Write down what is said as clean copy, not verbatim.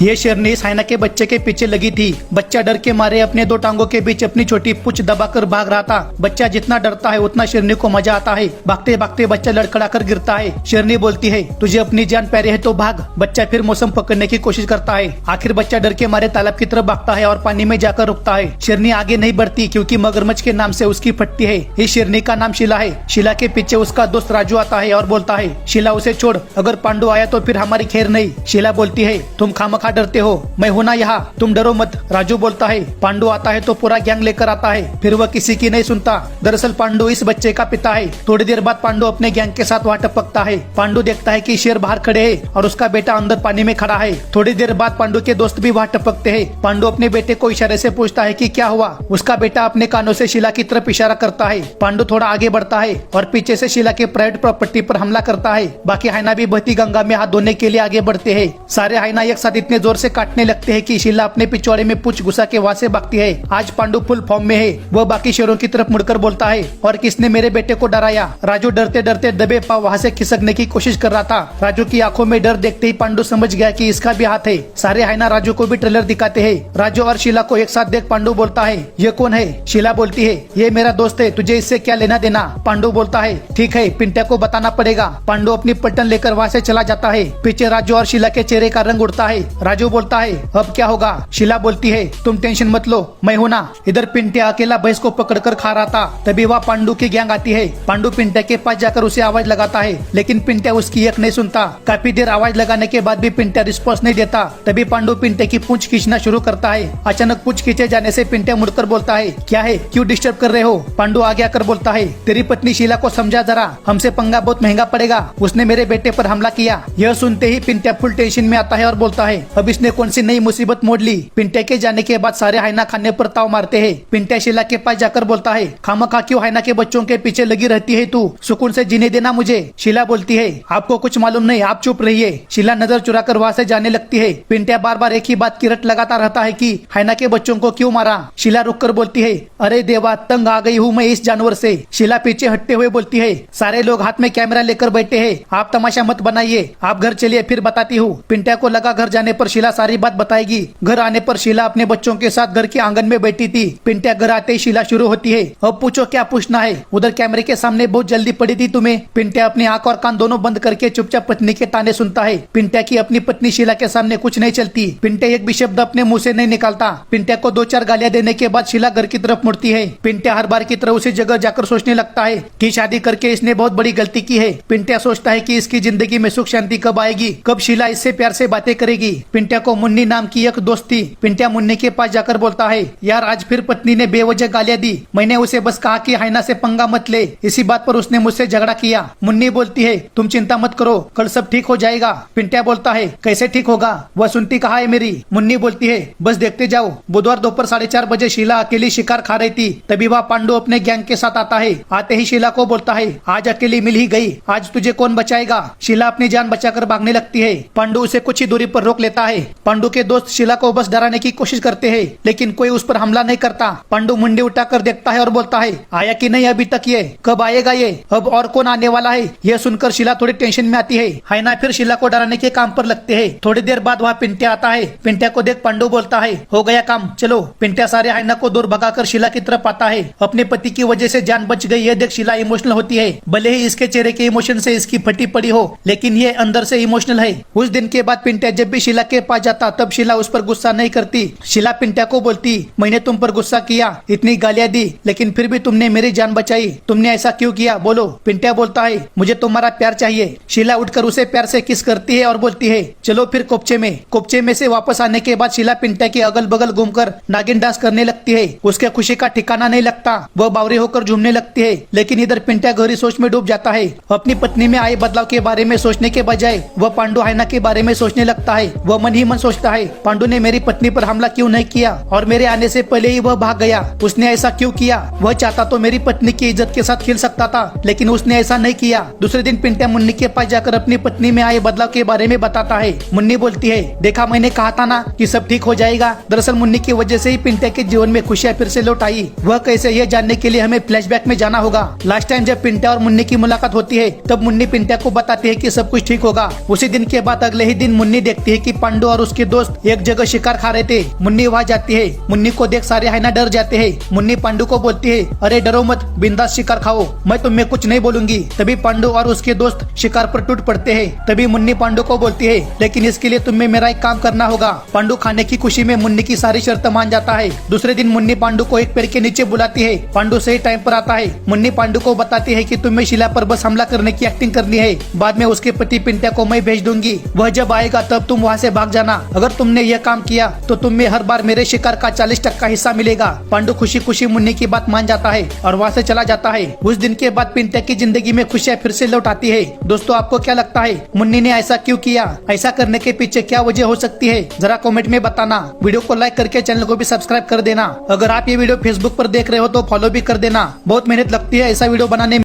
ये शेरनी साइना के बच्चे के पीछे लगी थी। बच्चा डर के मारे अपने दो टांगों के बीच अपनी छोटी पूंछ दबाकर भाग रहा था। बच्चा जितना डरता है उतना शेरनी को मजा आता है। भागते भागते बच्चा लड़खड़ाकर गिरता है। शेरनी बोलती है, तुझे अपनी जान प्यारी है तो भाग। बच्चा फिर मौसम पकड़ने की कोशिश करता है। आखिर बच्चा डर के मारे तालाब की तरफ भागता है और पानी में जाकर रुकता है। शेरनी आगे नहीं बढ़ती क्योंकि मगरमच्छ के नाम से उसकी फटती है। इस शेरनी का नाम शीला है। शीला के पीछे उसका दोस्त राजू आता है और बोलता है, शीला उसे छोड़, अगर पांडु आया तो फिर हमारी खैर नहीं। शीला बोलती है, तुम खामखा डरते हो, मैं हूं ना यहाँ, तुम डरो मत। राजू बोलता है, पांडु आता है तो पूरा गैंग लेकर आता है, फिर वह किसी की नहीं सुनता। दरअसल पांडु इस बच्चे का पिता है। थोड़ी देर बाद पांडु अपने गैंग के साथ वहाँ टपकता है। पांडु देखता है कि शेर बाहर खड़े है और उसका बेटा अंदर पानी में खड़ा है। थोड़ी देर बाद पांडु के दोस्त भी वहाँ टपकते हैं। पांडु अपने बेटे को इशारे से पूछता है कि क्या हुआ। उसका बेटा अपने कानों से शीला की तरफ इशारा करता है। पांडु थोड़ा आगे बढ़ता है और पीछे से शीला के प्राइवेट प्रॉपर्टी पर हमला करता है। बाकी हाइना भी बहती गंगा में हाथ धोने के लिए आगे बढ़ते हैं। सारे हाइना एक साथ इतने जोर से काटने लगते हैं कि शीला अपने पिछवाड़े में पूंछ घुसा के वहाँ से भागती है। आज पांडु फुल फॉर्म में है। वह बाकी शेरों की तरफ मुड़कर बोलता है, और किसने मेरे बेटे को डराया। राजू डरते डरते दबे पांव वहाँ से खिसकने की कोशिश कर रहा था। राजू की आंखों में डर देखते ही पांडु समझ गया कि इसका भी हाथ है। सारे हाइना राजू को भी ट्रेलर दिखाते हैं। राजू और शीला को एक साथ देख पांडु बोलता है, ये कौन है। शीला बोलती है, ये मेरा दोस्त है, तुझे इससे क्या लेना देना। पांडु बोलता है, ठीक है, पिंट्या को बताना पड़ेगा। पांडु अपनी पलटन लेकर वहाँ से चला जाता है। पीछे राजू और शीला के चेहरे का रंग उड़ता है। राजू बोलता है, अब क्या होगा। शीला बोलती है, तुम टेंशन मत लो, मैं हूं ना। इधर पिंट्या अकेला भैंस को पकड़कर खा रहा था। तभी वहाँ पांडु की गैंग आती है। पांडु पिंट्या के पास जाकर उसे आवाज लगाता है, लेकिन पिंट्या उसकी एक नहीं सुनता। काफी देर आवाज लगाने के बाद भी पिंट्या रिस्पॉन्स नहीं देता। तभी पांडु पिंट्या की पूंछ खींचना शुरू करता है। अचानक पूंछ खींचे जाने से पिंट्या मुड़कर बोलता है, क्या है, क्यों डिस्टर्ब कर रहे हो। पांडु आगे आकर बोलता है, तेरी पत्नी शीला को समझा जरा, हमसे पंगा बहुत महंगा पड़ेगा, उसने मेरे बेटे पर हमला किया। यह सुनते ही पिंट्या फुल टेंशन में आता है और बोलता है, अब इसने कौन सी नई मुसीबत मोड़ ली। पिंट्या के जाने के बाद सारे हाइना खाने पर ताव मारते हैं। पिंट्या शीला के पास जाकर बोलता है, खामखा क्यों हाइना के बच्चों के पीछे लगी रहती है तू, सुकून से जीने देना मुझे। शीला बोलती है, आपको कुछ मालूम नहीं, आप चुप रहिए। शीला नजर चुराकर वहाँ से जाने लगती है। पिंट्या बार बार एक ही बात की रट लगाता रहता है कि हाइना के बच्चों को क्यों मारा। शीला रुककर बोलती है, अरे देवा, तंग आ गई हूँ मैं इस जानवर से। शीला पीछे हटते हुए बोलती है, सारे लोग हाथ में कैमरा लेकर बैठे हैं, आप तमाशा मत बनाइए, आप घर चलिए, फिर बताती हूँ। पिंट्या को लगा घर जाने पर शीला सारी बात बताएगी। घर आने पर शीला अपने बच्चों के साथ घर के आंगन में बैठी थी। पिंट्या घर आते ही शीला शुरू होती है, अब पूछो क्या पूछना है, उधर कैमरे के सामने बहुत जल्दी पड़ी थी तुम्हें। पिंट्या अपनी आंख और कान दोनों बंद करके चुपचाप पत्नी के ताने सुनता है। पिंट्या की अपनी पत्नी शीला के सामने कुछ नहीं चलती। पिंट्या एक भी शब्द अपने मुंह से नहीं निकालता। पिंट्या को दो चार गालियां देने के बाद शीला घर की तरफ मुड़ती है। पिंट्या हर बार की तरह उसी जगह जाकर सोचने लगता है कि शादी करके इसने बहुत बड़ी गलती की है। पिंट्या सोचता है कि इसकी जिंदगी में सुख शांति कब आएगी, कब शीला इससे प्यार से बातें करेगी। पिंट्या को मुन्नी नाम की एक दोस्त थी। पिंट्या मुन्नी के पास जाकर बोलता है, यार आज फिर पत्नी ने बेवजह गालियां दी, मैंने उसे बस कहा कि हाइना से पंगा मत ले, इसी बात पर उसने मुझसे झगड़ा किया। मुन्नी बोलती है, तुम चिंता मत करो, कल सब ठीक हो जाएगा। पिंट्या बोलता है, कैसे ठीक होगा, वह सुनती कहाँ है मेरी। मुन्नी बोलती है, बस देखते जाओ। बुधवार दोपहर 4:30 बजे शीला अकेली शिकार खा रही थी। तभी वह पांडु अपने गैंग के साथ आता है। आते ही शीला को बोलता है, आज अकेली मिल ही गई, आज तुझे कौन बचाएगा। शीला अपनी जान बचाकर भागने लगती है। पांडु उसे कुछ ही दूरी पर रोक लेता है। पांडु के दोस्त शीला को बस डराने की कोशिश करते हैं, लेकिन कोई उस पर हमला नहीं करता। पांडु मुंडी उठाकर देखता है और बोलता है, आया कि नहीं अभी तक, ये कब आएगा, ये अब और कौन आने वाला है। यह सुनकर शीला थोड़ी टेंशन में आती है। हाइना फिर शीला को डराने के काम पर लगते हैं। थोड़ी देर बाद वहाँ पिंट्या आता है। पिंट्या को देख पांडु बोलता है, हो गया काम, चलो। पिंट्या सारे हाइना को दूर भगाकर शीला की तरफ आता है। अपने पति की वजह से जान बच गई यह देख शीला इमोशनल होती है। भले ही इसके चेहरे के इमोशन से इसकी फटी पड़ी हो, लेकिन ये अंदर से इमोशनल है। उस दिन के बाद पिंट्या जब भी शीला के पास जाता तब शीला उस पर गुस्सा नहीं करती। शीला पिंट्या को बोलती, मैंने तुम पर गुस्सा किया, इतनी गालियां दी, लेकिन फिर भी तुमने मेरी जान बचाई, तुमने ऐसा क्यों किया, बोलो। पिंट्या बोलता है, मुझे तुम्हारा प्यार चाहिए। शीला उठकर उसे प्यार से किस करती है और बोलती है, चलो फिर कोपचे में। कोपचे में से वापस आने के बाद शीला पिंट्या के अगल बगल घूमकर नागिन डांस करने लगती है। उसके खुशी का ठिकाना नहीं लगता, वह बावरी होकर झूमने लगती है। लेकिन इधर पिंट्या गहरी सोच में डूब जाता है। अपनी पत्नी में आए बदलाव के बारे में सोचने के बजाय वह पांडु हाइना के बारे में सोचने लगता है। वह मन ही मन सोचता है, पांडु ने मेरी पत्नी पर हमला क्यों नहीं किया और मेरे आने से पहले ही वह भाग गया। उसने ऐसा क्यों किया, वह चाहता तो मेरी पत्नी की इज्जत के साथ खेल सकता था, लेकिन उसने ऐसा नहीं किया। दूसरे दिन पिंट्या मुन्नी के पास जाकर अपनी पत्नी में आए बदलाव के बारे में बताता है। मुन्नी बोलती है, देखा मैंने कहा था ना कि सब ठीक हो जाएगा। दरअसल मुन्नी की वजह से ही पिंट्या के जीवन में खुशियां फिर से लौट आई। वह कैसे, यह जानने के लिए हमें फ्लैशबैक में जाना होगा। लास्ट टाइम जब पिंट्या और मुन्नी की मुलाकात होती है तब मुन्नी पिंट्या को बताती है कि सब कुछ ठीक होगा। उसी दिन के बाद अगले ही दिन मुन्नी देखती है कि पांडु और उसके दोस्त एक जगह शिकार खा रहे थे। मुन्नी वहाँ जाती है। मुन्नी को देख सारे हाइना डर जाते हैं। मुन्नी पांडु को बोलती है, अरे डरो मत, बिंदास शिकार खाओ, मैं तुम्हें कुछ नहीं बोलूंगी। तभी पांडु और उसके दोस्त शिकार पर टूट पड़ते हैं। तभी मुन्नी पांडु को बोलती है, लेकिन इसके लिए तुम्हें मेरा एक काम करना होगा। पांडु खाने की खुशी में मुन्नी की सारी शर्त मान जाता है। दूसरे दिन मुन्नी पांडु को एक पेड़ के नीचे बुलाती है। पांडु सही टाइम पर आता है। मुन्नी पांडु को बताती है कि तुम्हें शिला पर बस हमला करने की एक्टिंग करनी है, बाद में उसके पति पिंट्या को मैं भेज दूंगी, वह जब आएगा तब तुम वहाँ से भाग जाना। अगर तुमने यह काम किया तो तुम्हें हर बार मेरे शिकार का 40% हिस्सा मिलेगा। पांडु खुशी खुशी मुन्नी की बात मान जाता है और वहाँ से चला जाता है। उस दिन के बाद पिंट्या की जिंदगी में खुशियाँ फिर से लौट आती है। दोस्तों, आपको क्या लगता है मुन्नी ने ऐसा क्यों किया? ऐसा करने के पीछे क्या वजह हो सकती है? जरा कमेंट में बताना। वीडियो को लाइक करके चैनल को भी सब्सक्राइब कर देना। अगर आप ये वीडियो फेसबुक पर देख रहे हो तो फॉलो भी कर देना। बहुत मेहनत लगती है ऐसा वीडियो बनाने में।